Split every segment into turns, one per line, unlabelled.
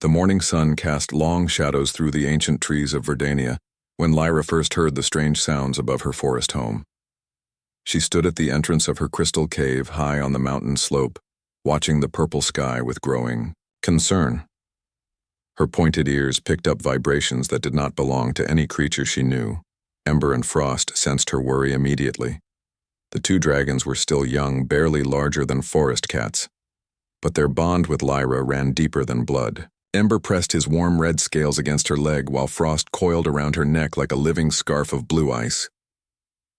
The morning sun cast long shadows through the ancient trees of Verdania when Lyra first heard the strange sounds above her forest home. She stood at the entrance of her crystal cave high on the mountain slope, watching the purple sky with growing concern. Her pointed ears picked up vibrations that did not belong to any creature she knew. Ember and Frost sensed her worry immediately. The two dragons were still young, barely larger than forest cats, but their bond with Lyra ran deeper than blood. Ember pressed his warm red scales against her leg while Frost coiled around her neck like a living scarf of blue ice.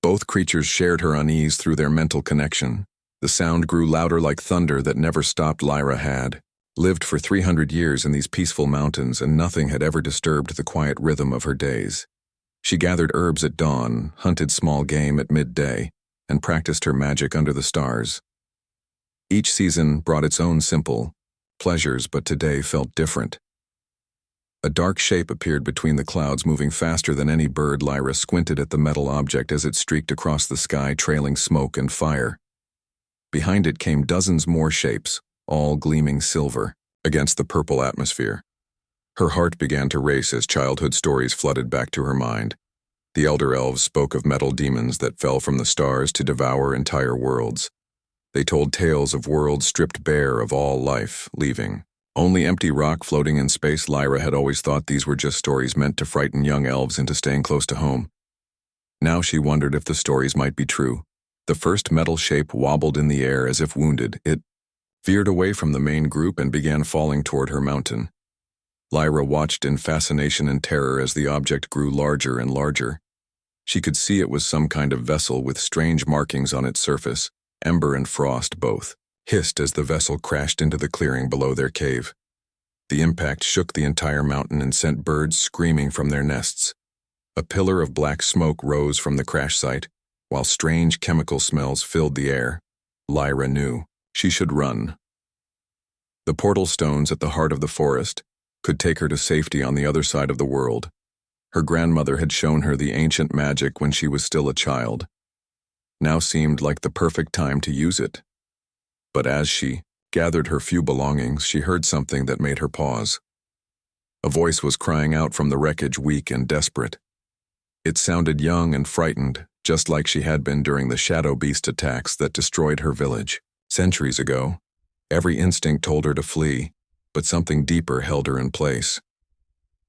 Both creatures shared her unease through their mental connection. The sound grew louder like thunder that never stopped. Lyra had lived for 300 years in these peaceful mountains, and nothing had ever disturbed the quiet rhythm of her days. She gathered herbs at dawn, hunted small game at midday, and practiced her magic under the stars. Each season brought its own simple pleasures, but today felt different. A dark shape appeared between the clouds, moving faster than any bird. Lyra squinted at the metal object as it streaked across the sky, trailing smoke and fire. Behind it came dozens more shapes, all gleaming silver against the purple atmosphere. Her heart began to race as childhood stories flooded back to her mind. The elder elves spoke of metal demons that fell from the stars to devour entire worlds. They told tales of worlds stripped bare of all life, leaving only empty rock floating in space. Lyra had always thought these were just stories meant to frighten young elves into staying close to home. Now she wondered if the stories might be true. The first metal shape wobbled in the air as if wounded. It veered away from the main group and began falling toward her mountain. Lyra watched in fascination and terror as the object grew larger and larger. She could see it was some kind of vessel with strange markings on its surface. Ember and Frost both hissed as the vessel crashed into the clearing below their cave. The impact shook the entire mountain and sent birds screaming from their nests. A pillar of black smoke rose from the crash site, while strange chemical smells filled the air. Lyra knew she should run. The portal stones at the heart of the forest could take her to safety on the other side of the world. Her grandmother had shown her the ancient magic when she was still a child. Now seemed like the perfect time to use it. But as she gathered her few belongings, she heard something that made her pause. A voice was crying out from the wreckage, weak and desperate. It sounded young and frightened, just like she had been during the shadow beast attacks that destroyed her village centuries ago. Every instinct told her to flee, but something deeper held her in place.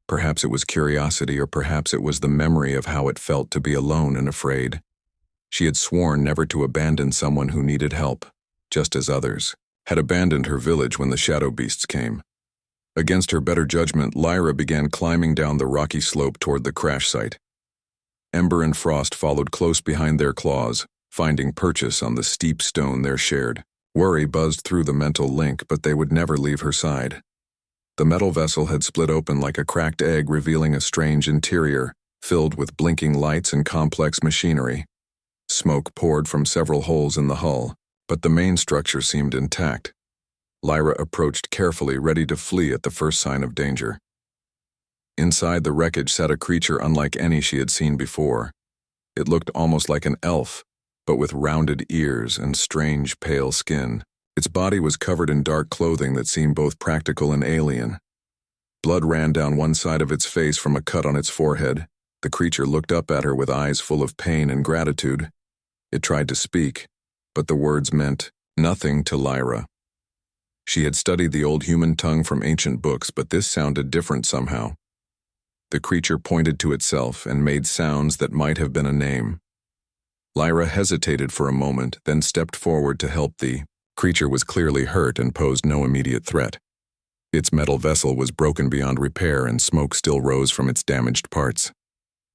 Perhaps it was curiosity, or perhaps it was the memory of how it felt to be alone and afraid. She had sworn never to abandon someone who needed help, just as others had abandoned her village when the shadow beasts came. Against her better judgment, Lyra began climbing down the rocky slope toward the crash site. Ember and Frost followed close behind their claws, finding purchase on the steep stone they shared. Worry buzzed through the mental link, but they would never leave her side. The metal vessel had split open like a cracked egg, revealing a strange interior, filled with blinking lights and complex machinery. Smoke poured from several holes in the hull, but the main structure seemed intact. Lyra approached carefully, ready to flee at the first sign of danger. Inside the wreckage sat a creature unlike any she had seen before. It looked almost like an elf, but with rounded ears and strange, pale skin. Its body was covered in dark clothing that seemed both practical and alien. Blood ran down one side of its face from a cut on its forehead. The creature looked up at her with eyes full of pain and gratitude. It tried to speak, but the words meant nothing to Lyra. She had studied the old human tongue from ancient books, but this sounded different somehow. The creature pointed to itself and made sounds that might have been a name. Lyra hesitated for a moment, then stepped forward to help. The creature was clearly hurt and posed no immediate threat. Its metal vessel was broken beyond repair, and smoke still rose from its damaged parts.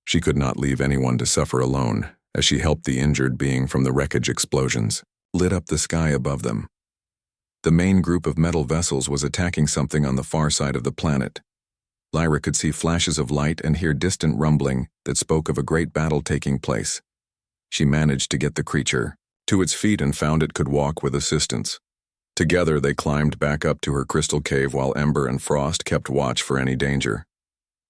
She could not leave anyone to suffer alone, as she helped the injured being from the wreckage. Explosions lit up the sky above them. The main group of metal vessels was attacking something on the far side of the planet. Lyra could see flashes of light and hear distant rumbling that spoke of a great battle taking place. She managed to get the creature to its feet and found it could walk with assistance. Together they climbed back up to her crystal cave while Ember and Frost kept watch for any danger.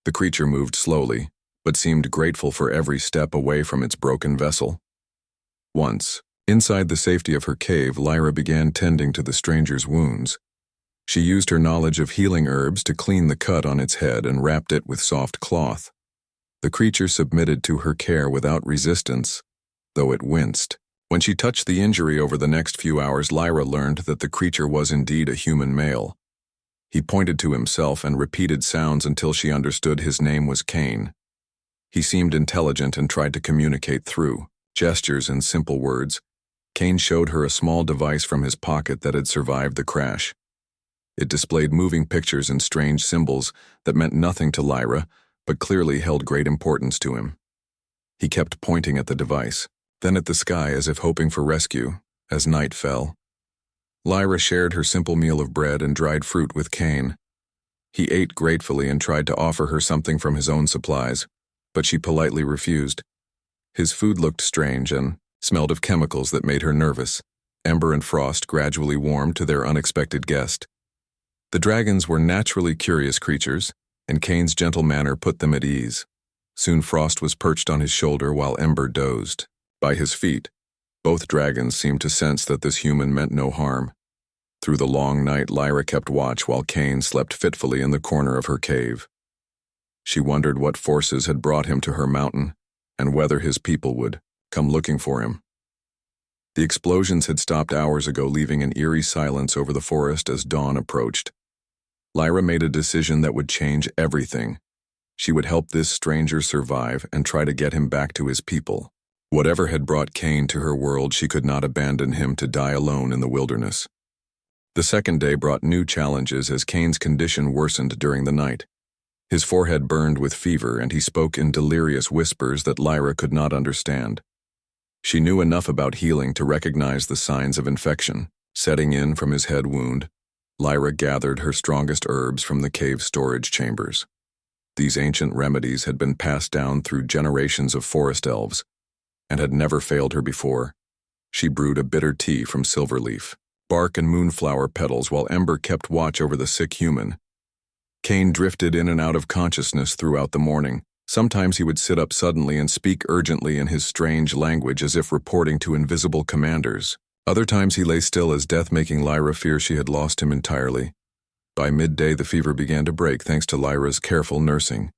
The creature moved slowly, but seemed grateful for every step away from its broken vessel. Once, inside the safety of her cave, Lyra began tending to the stranger's wounds. She used her knowledge of healing herbs to clean the cut on its head and wrapped it with soft cloth. The creature submitted to her care without resistance, though it winced. When she touched the injury over the next few hours, Lyra learned that the creature was indeed a human male. He pointed to himself and repeated sounds until she understood his name was Cain. He seemed intelligent and tried to communicate through gestures and simple words. Cain showed her a small device from his pocket that had survived the crash. It displayed moving pictures and strange symbols that meant nothing to Lyra, but clearly held great importance to him. He kept pointing at the device, then at the sky as if hoping for rescue, as night fell. Lyra shared her simple meal of bread and dried fruit with Cain. He ate gratefully and tried to offer her something from his own supplies, but she politely refused. His food looked strange and smelled of chemicals that made her nervous. Ember and Frost gradually warmed to their unexpected guest. The dragons were naturally curious creatures, and Cain's gentle manner put them at ease. Soon Frost was perched on his shoulder while Ember dozed. By his feet, both dragons seemed to sense that this human meant no harm. Through the long night, Lyra kept watch while Cain slept fitfully in the corner of her cave. She wondered what forces had brought him to her mountain, and whether his people would come looking for him. The explosions had stopped hours ago, leaving an eerie silence over the forest as dawn approached. Lyra made a decision that would change everything. She would help this stranger survive and try to get him back to his people. Whatever had brought Cain to her world, she could not abandon him to die alone in the wilderness. The second day brought new challenges as Cain's condition worsened during the night. His forehead burned with fever and he spoke in delirious whispers that Lyra could not understand. She knew enough about healing to recognize the signs of infection setting in from his head wound. Lyra gathered her strongest herbs from the cave storage chambers. These ancient remedies had been passed down through generations of forest elves and had never failed her before. She brewed a bitter tea from silverleaf, bark and moonflower petals while Ember kept watch over the sick human. Cain drifted in and out of consciousness throughout the morning. Sometimes he would sit up suddenly and speak urgently in his strange language as if reporting to invisible commanders. Other times he lay still as death, making Lyra fear she had lost him entirely. By midday the fever began to break thanks to Lyra's careful nursing.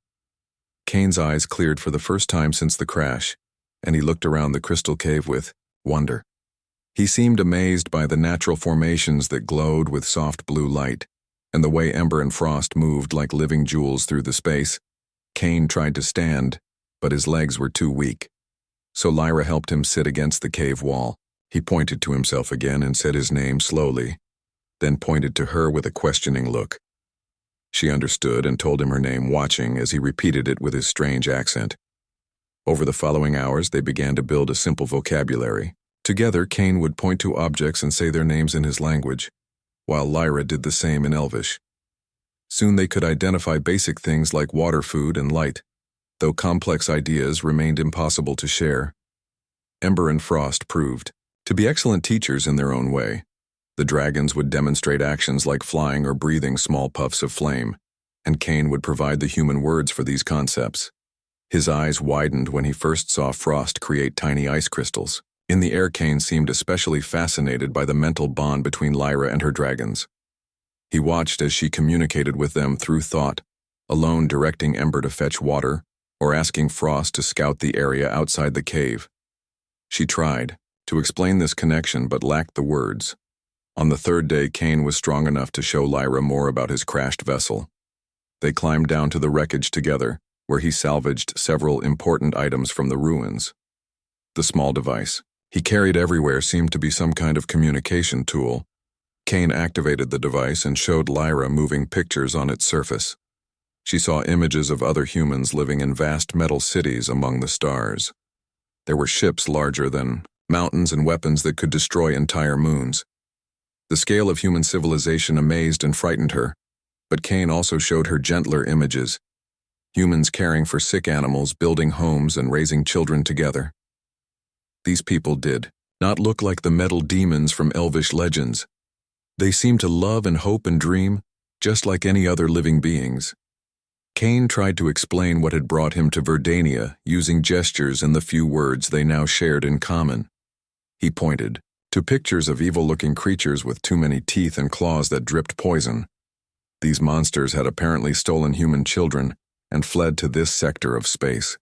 Cain's eyes cleared for the first time since the crash, and he looked around the crystal cave with wonder. He seemed amazed by the natural formations that glowed with soft blue light, and the way Ember and Frost moved like living jewels through the space. Cain tried to stand, but his legs were too weak. So Lyra helped him sit against the cave wall. He pointed to himself again and said his name slowly, then pointed to her with a questioning look. She understood and told him her name, watching as he repeated it with his strange accent. Over the following hours, they began to build a simple vocabulary. Together, Cain would point to objects and say their names in his language, while Lyra did the same in Elvish. Soon they could identify basic things like water, food, and light, though complex ideas remained impossible to share. Ember and Frost proved to be excellent teachers in their own way. The dragons would demonstrate actions like flying or breathing small puffs of flame, and Cain would provide the human words for these concepts. His eyes widened when he first saw Frost create tiny ice crystals. In the air, Cain seemed especially fascinated by the mental bond between Lyra and her dragons. He watched as she communicated with them through thought, alone directing Ember to fetch water or asking Frost to scout the area outside the cave. She tried to explain this connection but lacked the words. On the third day, Cain was strong enough to show Lyra more about his crashed vessel. They climbed down to the wreckage together, where he salvaged several important items from the ruins. The small device he carried everywhere seemed to be some kind of communication tool. Cain activated the device and showed Lyra moving pictures on its surface. She saw images of other humans living in vast metal cities among the stars. There were ships larger than mountains and weapons that could destroy entire moons. The scale of human civilization amazed and frightened her, but Cain also showed her gentler images. Humans caring for sick animals, building homes, and raising children together. These people did not look like the metal demons from Elvish legends. They seemed to love and hope and dream, just like any other living beings. Cain tried to explain what had brought him to Verdania, using gestures and the few words they now shared in common. He pointed to pictures of evil-looking creatures with too many teeth and claws that dripped poison. These monsters had apparently stolen human children and fled to this sector of space.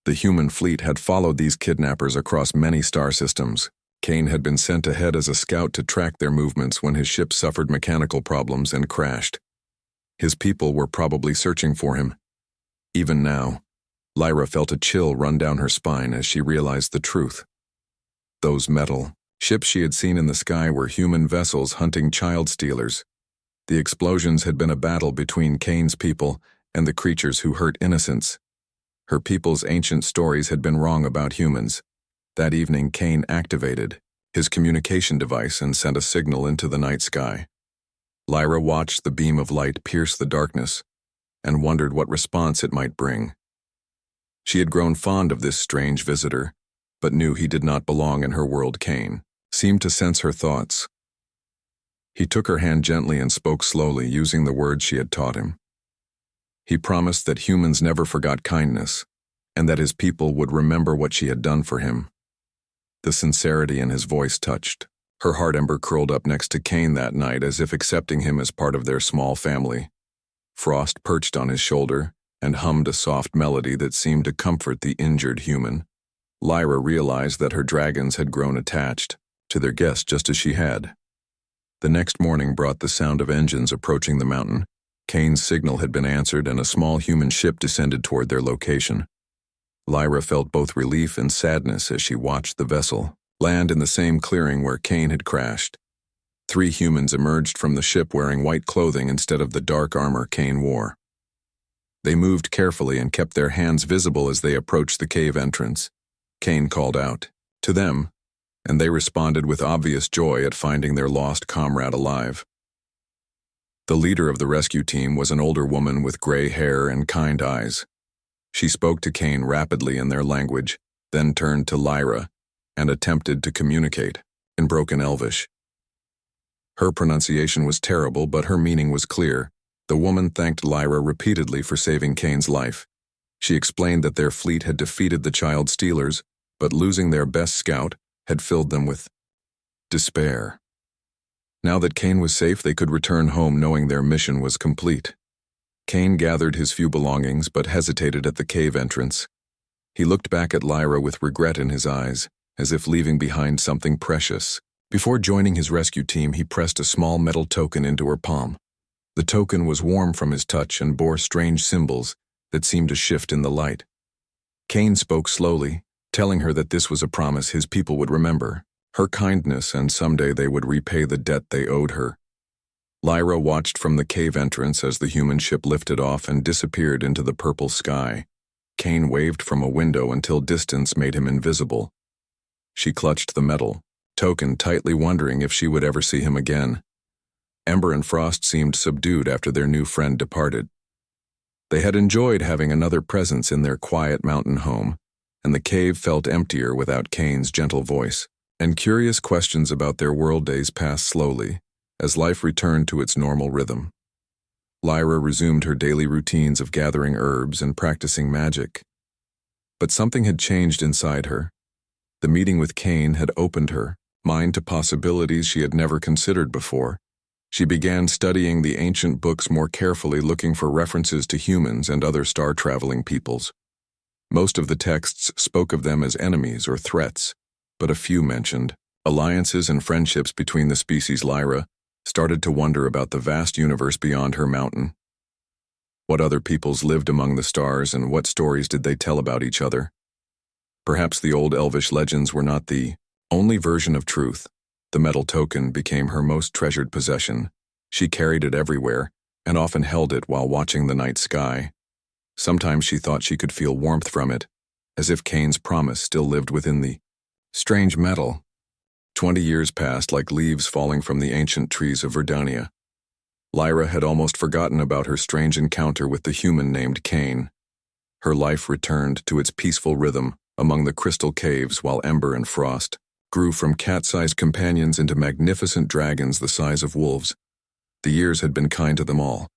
The human fleet had followed these kidnappers across many star systems. Kane had been sent ahead as a scout to track their movements when his ship suffered mechanical problems and crashed. His people were probably searching for him. Even now, Lyra felt a chill run down her spine as she realized the truth. Those metal ships she had seen in the sky were human vessels hunting child stealers. The explosions had been a battle between Kane's people and the creatures who hurt innocents. Her people's ancient stories had been wrong about humans. That evening, Kane activated his communication device and sent a signal into the night sky. Lyra watched the beam of light pierce the darkness and wondered what response it might bring. She had grown fond of this strange visitor, but knew he did not belong in her world. Kane seemed to sense her thoughts. He took her hand gently and spoke slowly, using the words she had taught him. He promised that humans never forgot kindness, and that his people would remember what she had done for him. The sincerity in his voice touched her heart. Ember curled up next to Kane that night as if accepting him as part of their small family. Frost perched on his shoulder and hummed a soft melody that seemed to comfort the injured human. Lyra realized that her dragons had grown attached to their guest just as she had. The next morning brought the sound of engines approaching the mountain. Kane's signal had been answered and a small human ship descended toward their location. Lyra felt both relief and sadness as she watched the vessel land in the same clearing where Kane had crashed. 3 humans emerged from the ship wearing white clothing instead of the dark armor Kane wore. They moved carefully and kept their hands visible as they approached the cave entrance. Kane called out to them, and they responded with obvious joy at finding their lost comrade alive. The leader of the rescue team was an older woman with gray hair and kind eyes. She spoke to Kane rapidly in their language, then turned to Lyra and attempted to communicate in broken Elvish. Her pronunciation was terrible, but her meaning was clear. The woman thanked Lyra repeatedly for saving Kane's life. She explained that their fleet had defeated the child stealers, but losing their best scout had filled them with despair. Now that Kane was safe, they could return home knowing their mission was complete. Kane gathered his few belongings but hesitated at the cave entrance. He looked back at Lyra with regret in his eyes, as if leaving behind something precious. Before joining his rescue team, he pressed a small metal token into her palm. The token was warm from his touch and bore strange symbols that seemed to shift in the light. Kane spoke slowly, telling her that this was a promise his people would remember, her kindness, and someday they would repay the debt they owed her. Lyra watched from the cave entrance as the human ship lifted off and disappeared into the purple sky. Kane waved from a window until distance made him invisible. She clutched the metal token tightly, wondering if she would ever see him again. Ember and Frost seemed subdued after their new friend departed. They had enjoyed having another presence in their quiet mountain home, and the cave felt emptier without Kane's gentle voice. And curious questions about their world days passed slowly, as life returned to its normal rhythm. Lyra resumed her daily routines of gathering herbs and practicing magic. But something had changed inside her. The meeting with Kane had opened her mind to possibilities she had never considered before. She began studying the ancient books more carefully, looking for references to humans and other star-traveling peoples. Most of the texts spoke of them as enemies or threats, but a few mentioned alliances and friendships between the species. Lyra started to wonder about the vast universe beyond her mountain. What other peoples lived among the stars, and what stories did they tell about each other? Perhaps the old Elvish legends were not the only version of truth. The metal token became her most treasured possession. She carried it everywhere, and often held it while watching the night sky. Sometimes she thought she could feel warmth from it, as if Kane's promise still lived within the strange metal. 20 years passed like leaves falling from the ancient trees of Verdonia. Lyra had almost forgotten about her strange encounter with the human named Kane. Her life returned to its peaceful rhythm among the crystal caves, while Ember and Frost grew from cat-sized companions into magnificent dragons the size of wolves. The years had been kind to them all.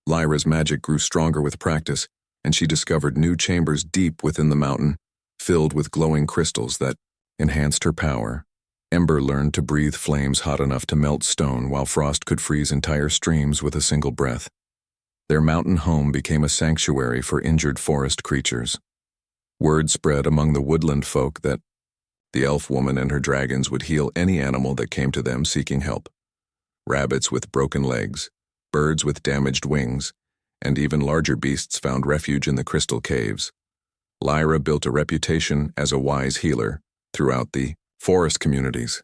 Lyra's magic grew stronger with practice, and she discovered new chambers deep within the mountain, filled with glowing crystals that enhanced her power. Ember learned to breathe flames hot enough to melt stone, while Frost could freeze entire streams with a single breath. Their mountain home became a sanctuary for injured forest creatures. Word spread among the woodland folk that the elf woman and her dragons would heal any animal that came to them seeking help. Rabbits with broken legs, birds with damaged wings, and even larger beasts found refuge in the crystal caves. Lyra built a reputation as a wise healer throughout the forest communities.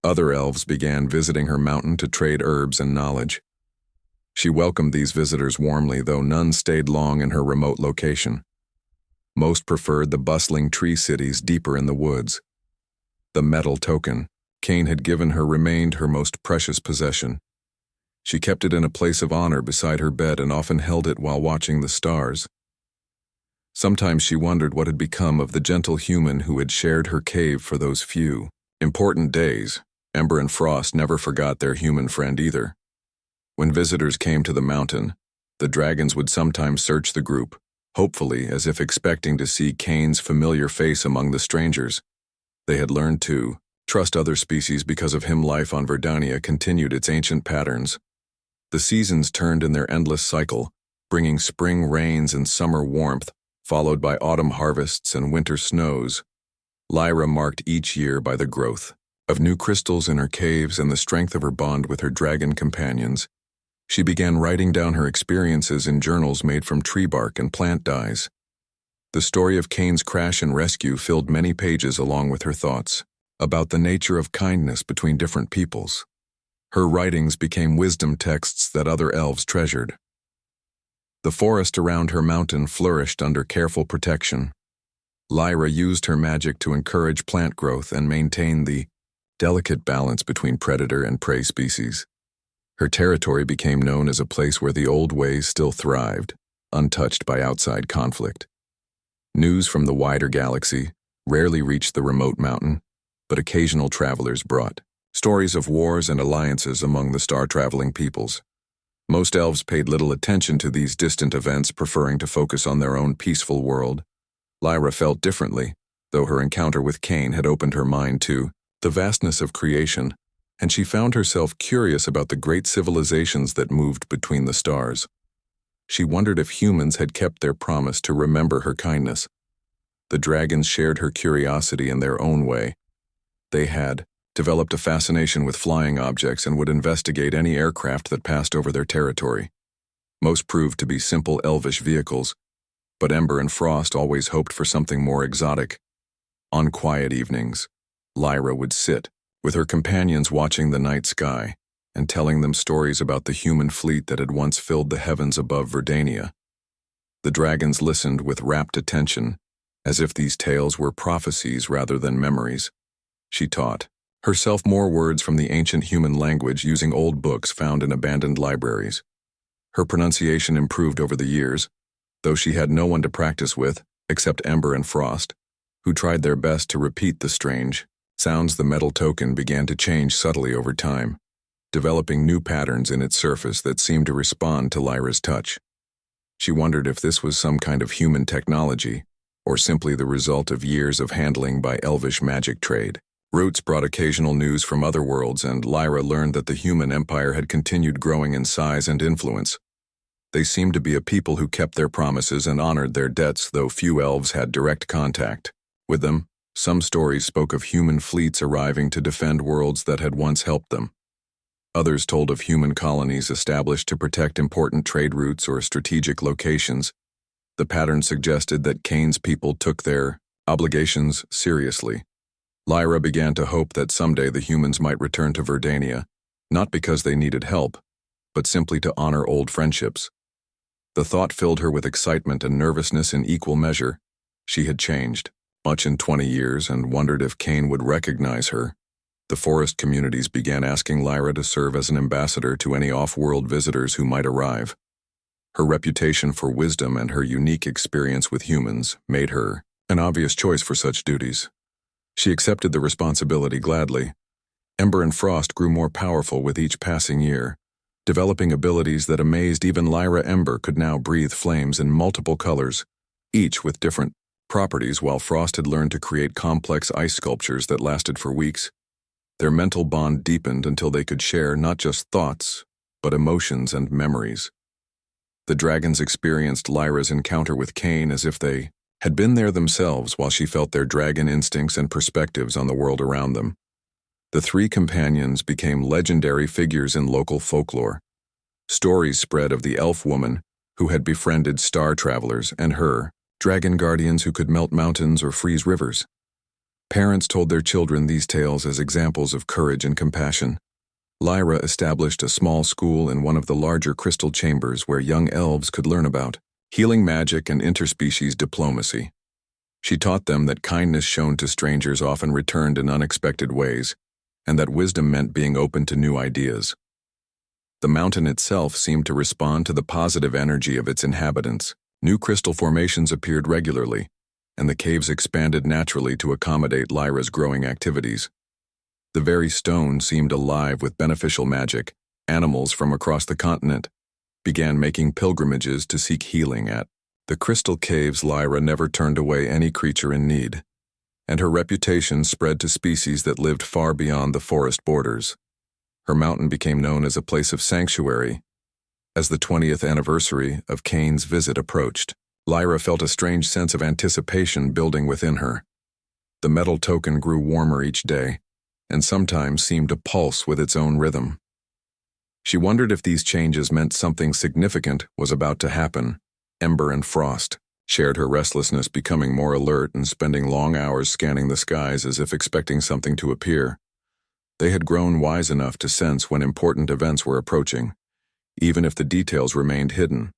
Other elves began visiting her mountain to trade herbs and knowledge. She welcomed these visitors warmly, though none stayed long in her remote location. Most preferred the bustling tree cities deeper in the woods. The metal token Cain had given her remained her most precious possession. She kept it in a place of honor beside her bed and often held it while watching the stars. Sometimes she wondered what had become of the gentle human who had shared her cave for those few important days. Ember and Frost never forgot their human friend either. When visitors came to the mountain, the dragons would sometimes search the group, hopefully as if expecting to see Cain's familiar face among the strangers. They had learned to trust other species because of him. Life on Verdania continued its ancient patterns. The seasons turned in their endless cycle, bringing spring rains and summer warmth, followed by autumn harvests and winter snows. Lyra marked each year by the growth of new crystals in her caves and the strength of her bond with her dragon companions. She began writing down her experiences in journals made from tree bark and plant dyes. The story of Cain's crash and rescue filled many pages along with her thoughts about the nature of kindness between different peoples. Her writings became wisdom texts that other elves treasured. The forest around her mountain flourished under careful protection. Lyra used her magic to encourage plant growth and maintain the delicate balance between predator and prey species. Her territory became known as a place where the old ways still thrived, untouched by outside conflict. News from the wider galaxy rarely reached the remote mountain, but occasional travelers brought stories of wars and alliances among the star-traveling peoples. Most elves paid little attention to these distant events, preferring to focus on their own peaceful world. Lyra felt differently, though her encounter with Cain had opened her mind to the vastness of creation, and she found herself curious about the great civilizations that moved between the stars. She wondered if humans had kept their promise to remember her kindness. The dragons shared her curiosity in their own way. They had developed a fascination with flying objects and would investigate any aircraft that passed over their territory. Most proved to be simple elvish vehicles, but Ember and Frost always hoped for something more exotic. On quiet evenings, Lyra would sit with her companions watching the night sky and telling them stories about the human fleet that had once filled the heavens above Verdania. The dragons listened with rapt attention, as if these tales were prophecies rather than memories. She taught herself more words from the ancient human language using old books found in abandoned libraries. Her pronunciation improved over the years, though she had no one to practice with except Ember and Frost, who tried their best to repeat the strange sounds. The metal token began to change subtly over time, developing new patterns in its surface that seemed to respond to Lyra's touch. She wondered if this was some kind of human technology, or simply the result of years of handling by elvish magic trade. Roots brought occasional news from other worlds, and Lyra learned that the human empire had continued growing in size and influence. They seemed to be a people who kept their promises and honored their debts, though few elves had direct contact with them. Some stories spoke of human fleets arriving to defend worlds that had once helped them. Others told of human colonies established to protect important trade routes or strategic locations. The pattern suggested that Cain's people took their obligations seriously. Lyra began to hope that someday the humans might return to Verdania, not because they needed help, but simply to honor old friendships. The thought filled her with excitement and nervousness in equal measure. She had changed much in 20 years and wondered if Cain would recognize her. The forest communities began asking Lyra to serve as an ambassador to any off-world visitors who might arrive. Her reputation for wisdom and her unique experience with humans made her an obvious choice for such duties. She accepted the responsibility gladly. Ember and Frost grew more powerful with each passing year, developing abilities that amazed even Lyra. Ember could now breathe flames in multiple colors, each with different properties, while Frost had learned to create complex ice sculptures that lasted for weeks. Their mental bond deepened until they could share not just thoughts, but emotions and memories. The dragons experienced Lyra's encounter with Cain as if they had been there themselves, while she felt their dragon instincts and perspectives on the world around them. The three companions became legendary figures in local folklore. Stories spread of the elf woman who had befriended star travelers and her dragon guardians who could melt mountains or freeze rivers. Parents told their children these tales as examples of courage and compassion. Lyra established a small school in one of the larger crystal chambers where young elves could learn about healing magic and interspecies diplomacy. She taught them that kindness shown to strangers often returned in unexpected ways, and that wisdom meant being open to new ideas. The mountain itself seemed to respond to the positive energy of its inhabitants. New crystal formations appeared regularly, and the caves expanded naturally to accommodate Lyra's growing activities. The very stone seemed alive with beneficial magic. Animals from across the continent began making pilgrimages to seek healing at the crystal caves. Lyra never turned away any creature in need, and her reputation spread to species that lived far beyond the forest borders. Her mountain became known as a place of sanctuary. As the 20th anniversary of Cain's visit approached, Lyra felt a strange sense of anticipation building within her. The metal token grew warmer each day, and sometimes seemed to pulse with its own rhythm. She wondered if these changes meant something significant was about to happen. Ember and Frost shared her restlessness, becoming more alert and spending long hours scanning the skies as if expecting something to appear. They had grown wise enough to sense when important events were approaching, even if the details remained hidden.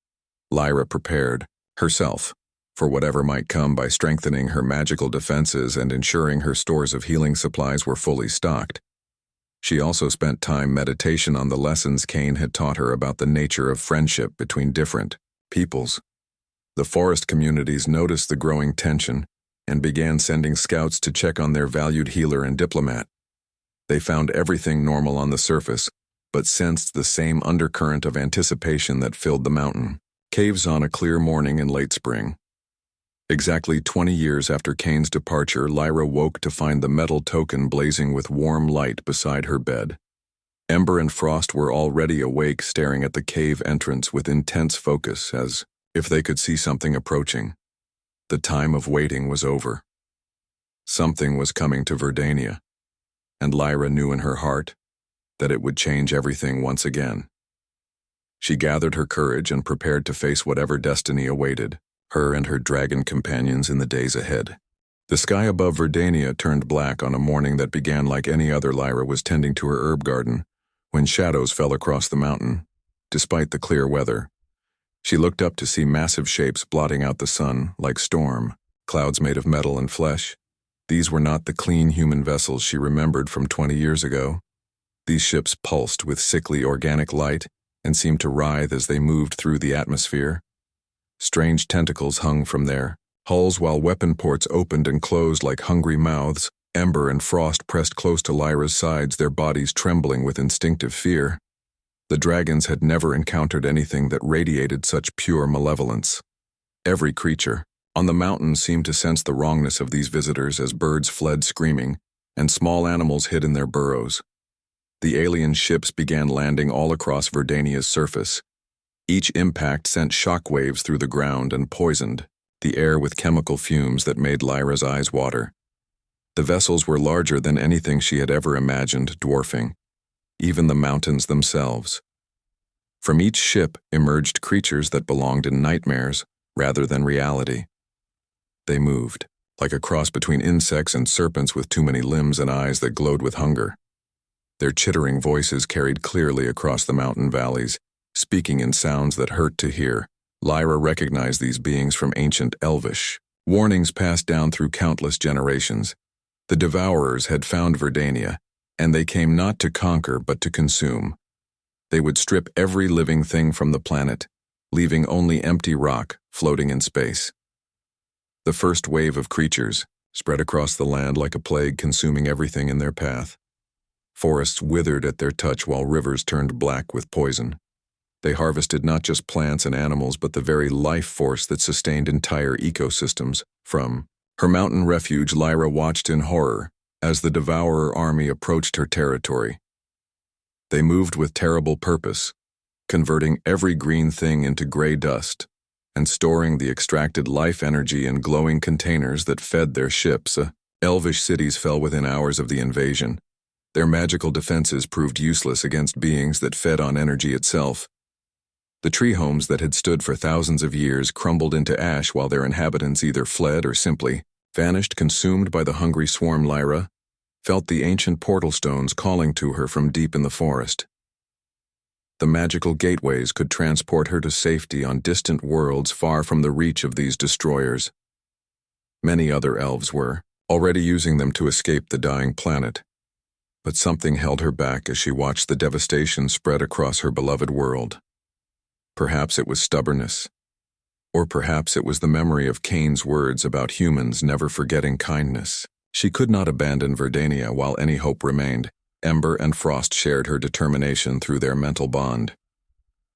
Lyra prepared herself for whatever might come by strengthening her magical defenses and ensuring her stores of healing supplies were fully stocked. She also spent time meditation on the lessons Cain had taught her about the nature of friendship between different peoples. The forest communities noticed the growing tension and began sending scouts to check on their valued healer and diplomat. They found everything normal on the surface, but sensed the same undercurrent of anticipation that filled the mountain. Caves on a clear morning in late spring. Exactly 20 years after Cain's departure, Lyra woke to find the metal token blazing with warm light beside her bed. Ember and Frost were already awake, staring at the cave entrance with intense focus, as if they could see something approaching. The time of waiting was over. Something was coming to Verdania, and Lyra knew in her heart that it would change everything once again. She gathered her courage and prepared to face whatever destiny awaited her and her dragon companions in the days ahead. The sky above Verdania turned black on a morning that began like any other. Lyra was tending to her herb garden when shadows fell across the mountain. Despite the clear weather, she looked up to see massive shapes blotting out the sun like storm clouds made of metal and flesh. These were not the clean human vessels she remembered from 20 years ago. These ships pulsed with sickly organic light and seemed to writhe as they moved through the atmosphere. Strange tentacles hung from their hulls while weapon ports opened and closed like hungry mouths. Ember and Frost pressed close to Lyra's sides, their bodies trembling with instinctive fear. The dragons had never encountered anything that radiated such pure malevolence. Every creature on the mountain seemed to sense the wrongness of these visitors as birds fled screaming and small animals hid in their burrows. The alien ships began landing all across Verdania's surface. Each impact sent shockwaves through the ground and poisoned the air with chemical fumes that made Lyra's eyes water. The vessels were larger than anything she had ever imagined, dwarfing even the mountains themselves. From each ship emerged creatures that belonged in nightmares rather than reality. They moved, like a cross between insects and serpents with too many limbs and eyes that glowed with hunger. Their chittering voices carried clearly across the mountain valleys, speaking in sounds that hurt to hear. Lyra recognized these beings from ancient Elvish warnings passed down through countless generations. The Devourers had found Verdania, and they came not to conquer but to consume. They would strip every living thing from the planet, leaving only empty rock floating in space. The first wave of creatures spread across the land like a plague, consuming everything in their path. Forests withered at their touch while rivers turned black with poison. They harvested not just plants and animals but the very life force that sustained entire ecosystems. From her mountain refuge, Lyra watched in horror As the Devourer army approached her territory, they moved with terrible purpose, converting every green thing into gray dust and storing the extracted life energy in glowing containers that fed their ships. Elvish cities fell within hours of the invasion. Their magical defenses proved useless against beings that fed on energy itself. The tree homes that had stood for thousands of years crumbled into ash while their inhabitants either fled or simply vanished, consumed by the hungry swarm. Lyra felt the ancient portal stones calling to her from deep in the forest. The magical gateways could transport her to safety on distant worlds far from the reach of these destroyers. Many other elves were already using them to escape the dying planet, but something held her back as she watched the devastation spread across her beloved world. Perhaps it was stubbornness, or perhaps it was the memory of Cain's words about humans never forgetting kindness. She could not abandon Verdania while any hope remained. Ember and Frost shared her determination through their mental bond.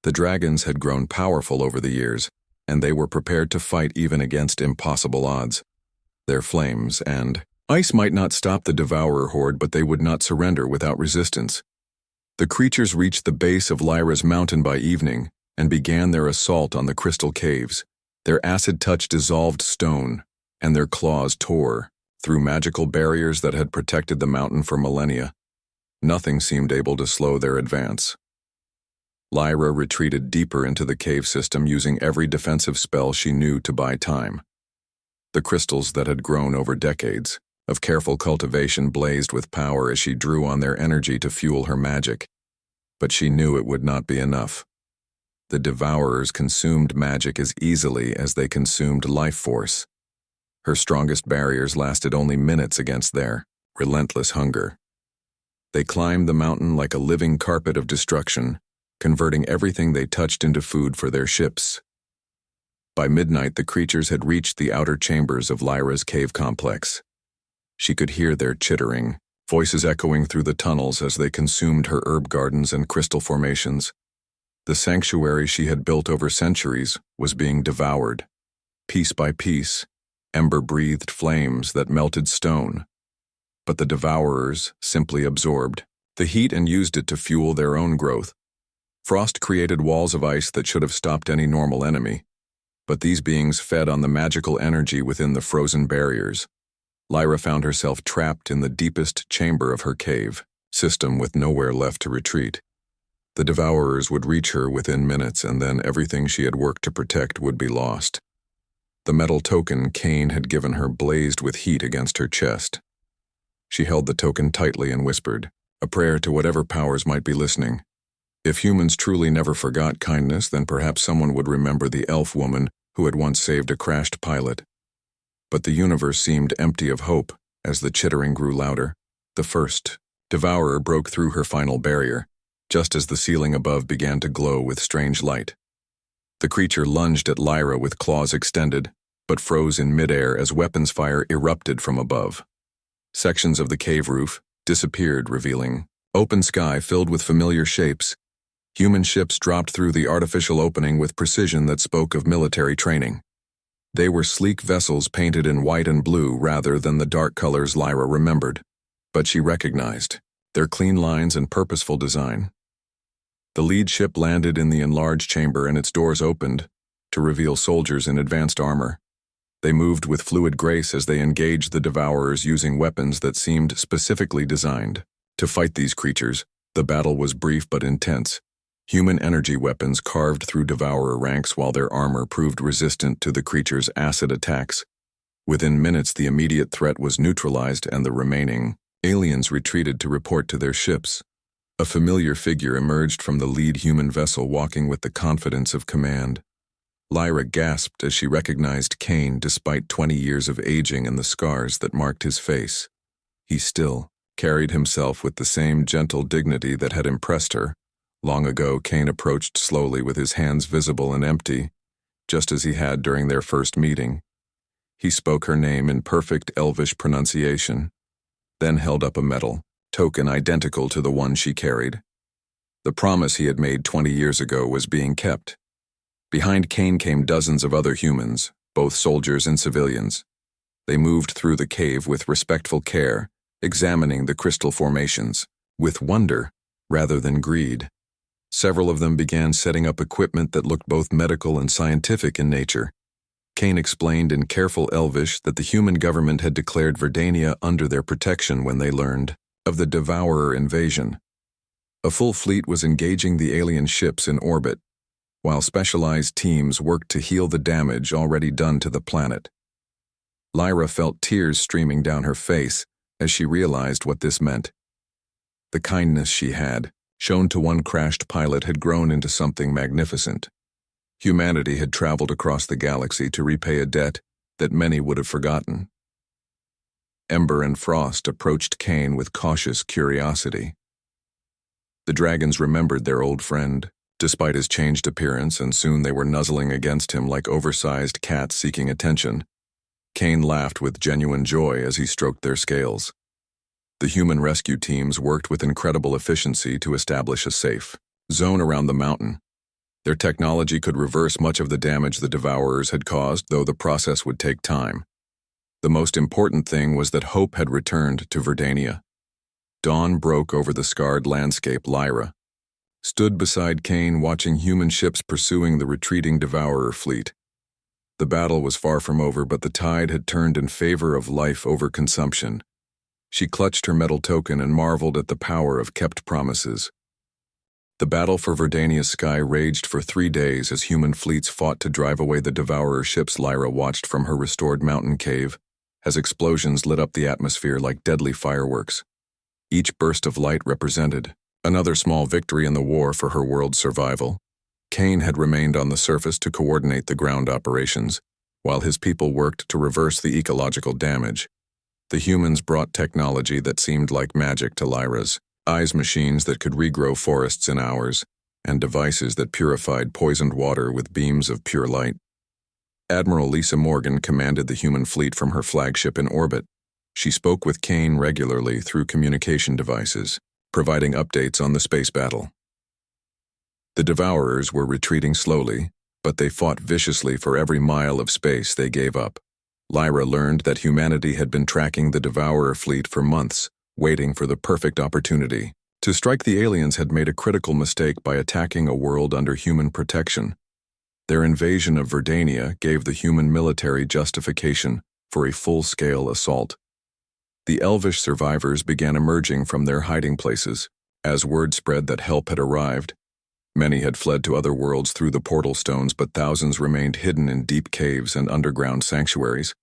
The dragons had grown powerful over the years, and they were prepared to fight even against impossible odds. Their flames and ice might not stop the Devourer horde, but they would not surrender without resistance. The creatures reached the base of Lyra's mountain by evening and began their assault on the crystal caves. Their acid touch dissolved stone, and their claws tore through magical barriers that had protected the mountain for millennia. Nothing seemed able to slow their advance. Lyra retreated deeper into the cave system, using every defensive spell she knew to buy time. The crystals that had grown over decades of careful cultivation blazed with power as she drew on their energy to fuel her magic. But she knew it would not be enough. The Devourers consumed magic as easily as they consumed life force. Her strongest barriers lasted only minutes against their relentless hunger. They climbed the mountain like a living carpet of destruction, converting everything they touched into food for their ships. By midnight, the creatures had reached the outer chambers of Lyra's cave complex. She could hear their chittering, voices echoing through the tunnels as they consumed her herb gardens and crystal formations. The sanctuary she had built over centuries was being devoured. Piece by piece, ember-breathed flames that melted stone. But the Devourers simply absorbed the heat and used it to fuel their own growth. Frost created walls of ice that should have stopped any normal enemy, but these beings fed on the magical energy within the frozen barriers. Lyra found herself trapped in the deepest chamber of her cave system with nowhere left to retreat. The Devourers would reach her within minutes, and then everything she had worked to protect would be lost. The metal token Cain had given her blazed with heat against her chest. She held the token tightly and whispered, a prayer to whatever powers might be listening. If humans truly never forgot kindness, then perhaps someone would remember the elf woman who had once saved a crashed pilot. But the universe seemed empty of hope as the chittering grew louder. The first Devourer broke through her final barrier, just as the ceiling above began to glow with strange light. The creature lunged at Lyra with claws extended, but froze in midair as weapons fire erupted from above. Sections of the cave roof disappeared, revealing open sky filled with familiar shapes. Human ships dropped through the artificial opening with precision that spoke of military training. They were sleek vessels painted in white and blue rather than the dark colors Lyra remembered, but she recognized their clean lines and purposeful design. The lead ship landed in the enlarged chamber, and its doors opened to reveal soldiers in advanced armor. They moved with fluid grace as they engaged the Devourers, using weapons that seemed specifically designed to fight these creatures. The battle was brief but intense. Human energy weapons carved through Devourer ranks while their armor proved resistant to the creatures' acid attacks. Within minutes, the immediate threat was neutralized, and the remaining aliens retreated to report to their ships. A familiar figure emerged from the lead human vessel, walking with the confidence of command. Lyra gasped as she recognized Cain, despite 20 years of aging and the scars that marked his face. He still carried himself with the same gentle dignity that had impressed her. Long ago, Cain approached slowly with his hands visible and empty, just as he had during their first meeting. He spoke her name in perfect Elvish pronunciation, then held up a metal token identical to the one she carried. The promise he had made 20 years ago was being kept. Behind Cain came dozens of other humans, both soldiers and civilians. They moved through the cave with respectful care, examining the crystal formations, with wonder rather than greed. Several of them began setting up equipment that looked both medical and scientific in nature. Kane explained in careful Elvish that the human government had declared Verdania under their protection when they learned of the Devourer invasion. A full fleet was engaging the alien ships in orbit, while specialized teams worked to heal the damage already done to the planet. Lyra felt tears streaming down her face as she realized what this meant. The kindness she had shown to one crashed pilot had grown into something magnificent. Humanity had traveled across the galaxy to repay a debt that many would have forgotten. Ember and Frost approached Kane with cautious curiosity. The dragons remembered their old friend, despite his changed appearance, and soon they were nuzzling against him like oversized cats seeking attention. Kane laughed with genuine joy as he stroked their scales. The human rescue teams worked with incredible efficiency to establish a safe zone around the mountain. Their technology could reverse much of the damage the Devourers had caused, though the process would take time. The most important thing was that hope had returned to Verdania. Dawn broke over the scarred landscape. Lyra stood beside Kane, watching human ships pursuing the retreating Devourer fleet. The battle was far from over, but the tide had turned in favor of life over consumption. She clutched her metal token and marveled at the power of kept promises. The battle for Verdania's sky raged for 3 days as human fleets fought to drive away the Devourer ships. Lyra watched from her restored mountain cave as explosions lit up the atmosphere like deadly fireworks. Each burst of light represented another small victory in the war for her world's survival. Kane had remained on the surface to coordinate the ground operations, while his people worked to reverse the ecological damage. The humans brought technology that seemed like magic to Lyra's eyes, machines that could regrow forests in hours, and devices that purified poisoned water with beams of pure light. Admiral Lisa Morgan commanded the human fleet from her flagship in orbit. She spoke with Kane regularly through communication devices, providing updates on the space battle. The Devourers were retreating slowly, but they fought viciously for every mile of space they gave up. Lyra learned that humanity had been tracking the Devourer fleet for months, waiting for the perfect opportunity to strike. The aliens had made a critical mistake by attacking a world under human protection. Their invasion of Verdania gave the human military justification for a full-scale assault. The Elvish survivors began emerging from their hiding places. As word spread that help had arrived, many had fled to other worlds through the portal stones, but thousands remained hidden in deep caves and underground sanctuaries.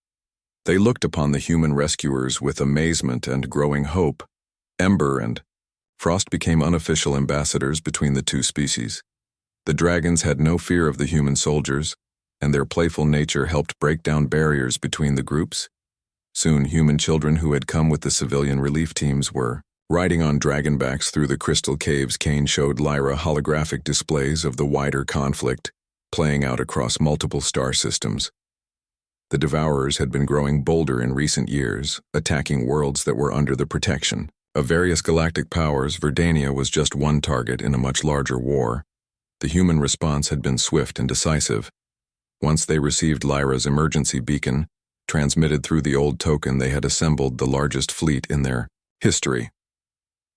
They looked upon the human rescuers with amazement and growing hope. Ember and Frost became unofficial ambassadors between the two species. The dragons had no fear of the human soldiers, and their playful nature helped break down barriers between the groups. Soon, human children who had come with the civilian relief teams were riding on dragonbacks through the crystal caves. Kane showed Lyra holographic displays of the wider conflict, playing out across multiple star systems. The Devourers had been growing bolder in recent years, attacking worlds that were under the protection of various galactic powers. Verdania was just one target in a much larger war. The human response had been swift and decisive. Once they received Lyra's emergency beacon, transmitted through the old token, they had assembled the largest fleet in their history.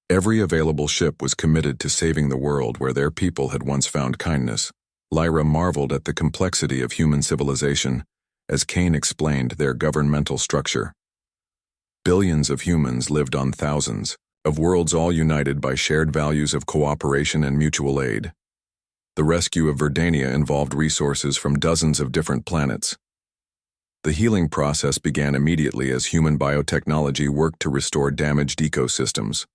Every available ship was committed to saving the world where their people had once found kindness. Lyra marveled at the complexity of human civilization as Kane explained their governmental structure. Billions of humans lived on thousands of worlds, all united by shared values of cooperation and mutual aid. The rescue of Verdania involved resources from dozens of different planets. The healing process began immediately as human biotechnology worked to restore damaged ecosystems.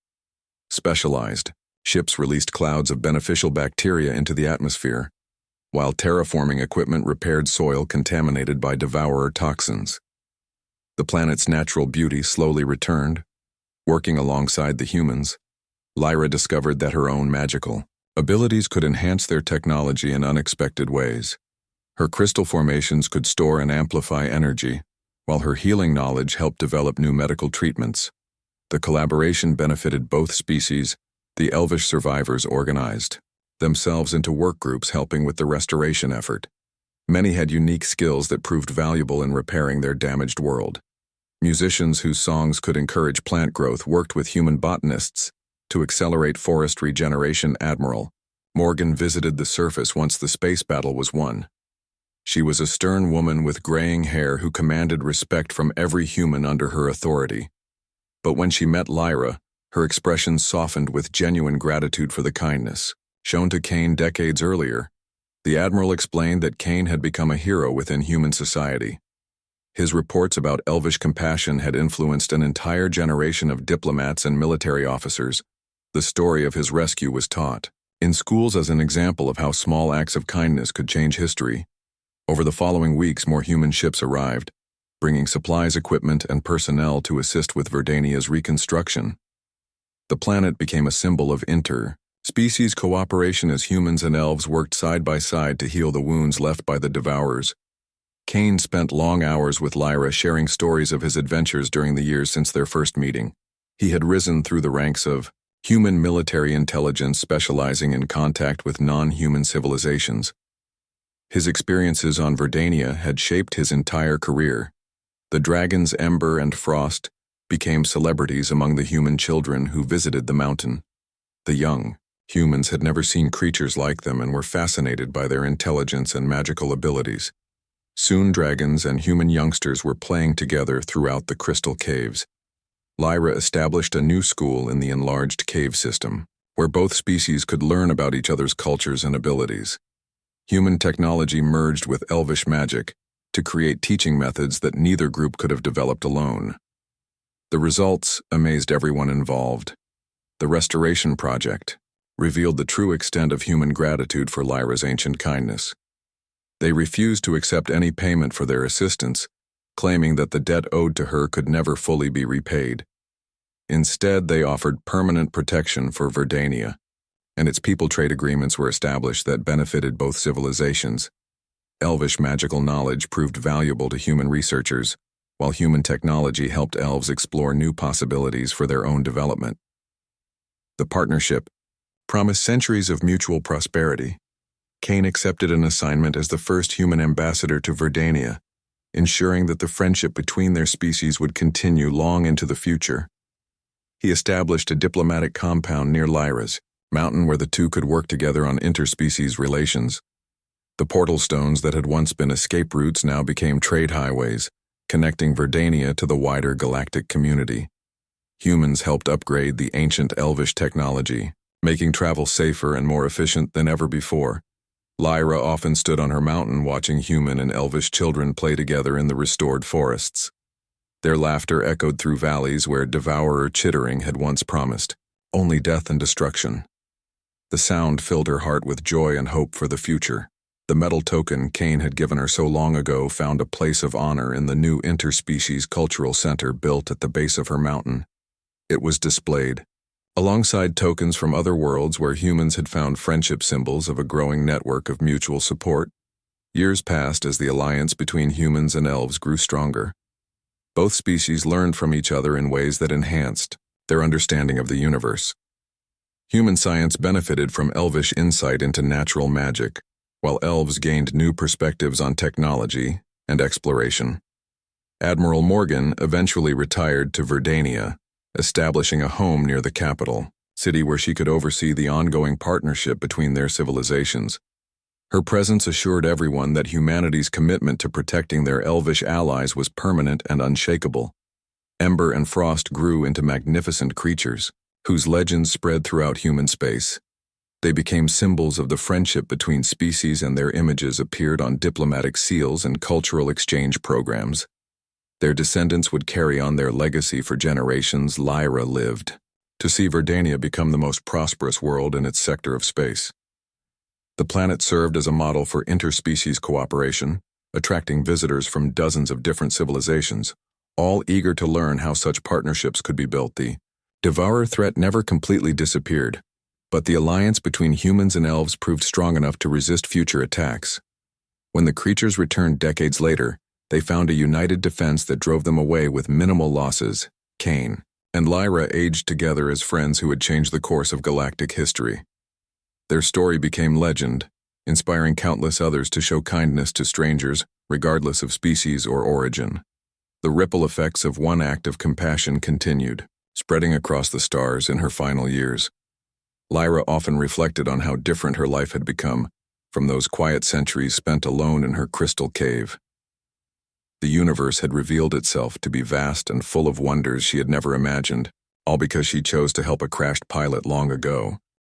Specialized ships released clouds of beneficial bacteria into the atmosphere, while terraforming equipment repaired soil contaminated by Devourer toxins. The planet's natural beauty slowly returned. Working alongside the humans, Lyra discovered that her own magical abilities could enhance their technology in unexpected ways. Her crystal formations could store and amplify energy, while her healing knowledge helped develop new medical treatments. The collaboration benefited both species. The Elvish survivors organized themselves into work groups helping with the restoration effort. Many had unique skills that proved valuable in repairing their damaged world. Musicians whose songs could encourage plant growth worked with human botanists to accelerate forest regeneration. Admiral Morgan visited the surface once the space battle was won. She was a stern woman with graying hair who commanded respect from every human under her authority. But when she met Lyra, her expression softened with genuine gratitude for the kindness shown to Kane decades earlier. The Admiral explained that Kane had become a hero within human society. His reports about elvish compassion had influenced an entire generation of diplomats and military officers. The story of his rescue was taught in schools as an example of how small acts of kindness could change history. Over the following weeks, more human ships arrived, bringing supplies, equipment, and personnel to assist with Verdania's reconstruction. The planet became a symbol of inter-species cooperation as humans and elves worked side by side to heal the wounds left by the Devourers. Kane spent long hours with Lyra sharing stories of his adventures during the years since their first meeting. He had risen through the ranks of human military intelligence specializing in contact with non-human civilizations. His experiences on Verdania had shaped his entire career. The dragons Ember and Frost became celebrities among the human children who visited the mountain. The young humans had never seen creatures like them and were fascinated by their intelligence and magical abilities. Soon dragons and human youngsters were playing together throughout the crystal caves. Lyra established a new school in the enlarged cave system, where both species could learn about each other's cultures and abilities. Human technology merged with elvish magic to create teaching methods that neither group could have developed alone. The results amazed everyone involved. The Restoration Project revealed the true extent of human gratitude for Lyra's ancient kindness. They refused to accept any payment for their assistance, claiming that the debt owed to her could never fully be repaid. Instead, they offered permanent protection for Verdania, and its people trade agreements were established that benefited both civilizations. Elvish magical knowledge proved valuable to human researchers, while human technology helped elves explore new possibilities for their own development. The partnership promised centuries of mutual prosperity. Kane accepted an assignment as the first human ambassador to Verdania, ensuring that the friendship between their species would continue long into the future. He established a diplomatic compound near Lyra's mountain where the two could work together on interspecies relations. The portal stones that had once been escape routes now became trade highways, connecting Verdania to the wider galactic community. Humans helped upgrade the ancient elvish technology, making travel safer and more efficient than ever before. Lyra often stood on her mountain watching human and elvish children play together in the restored forests. Their laughter echoed through valleys where devourer chittering had once promised only death and destruction. The sound filled her heart with joy and hope for the future. The metal token Kane had given her so long ago found a place of honor in the new interspecies cultural center built at the base of her mountain. It was displayed alongside tokens from other worlds where humans had found friendship symbols of a growing network of mutual support. Years passed as the alliance between humans and elves grew stronger. Both species learned from each other in ways that enhanced their understanding of the universe. Human science benefited from elvish insight into natural magic, while elves gained new perspectives on technology and exploration. Admiral Morgan eventually retired to Verdania, establishing a home near the capital city where she could oversee the ongoing partnership between their civilizations. Her presence assured everyone that humanity's commitment to protecting their elvish allies was permanent and unshakable. Ember and Frost grew into magnificent creatures, whose legends spread throughout human space. They became symbols of the friendship between species, and their images appeared on diplomatic seals and cultural exchange programs. Their descendants would carry on their legacy for generations. Lyra lived to see Verdania become the most prosperous world in its sector of space. The planet served as a model for interspecies cooperation, attracting visitors from dozens of different civilizations, all eager to learn how such partnerships could be built. The Devourer threat never completely disappeared, but the alliance between humans and elves proved strong enough to resist future attacks. When the creatures returned decades later, they found a united defense that drove them away with minimal losses. Kane and Lyra aged together as friends who had changed the course of galactic history. Their story became legend, inspiring countless others to show kindness to strangers, regardless of species or origin. The ripple effects of one act of compassion continued, spreading across the stars in her final years. Lyra often reflected on how different her life had become from those quiet centuries spent alone in her crystal cave. The universe had revealed itself to be vast and full of wonders she had never imagined, all because she chose to help a crashed pilot long ago.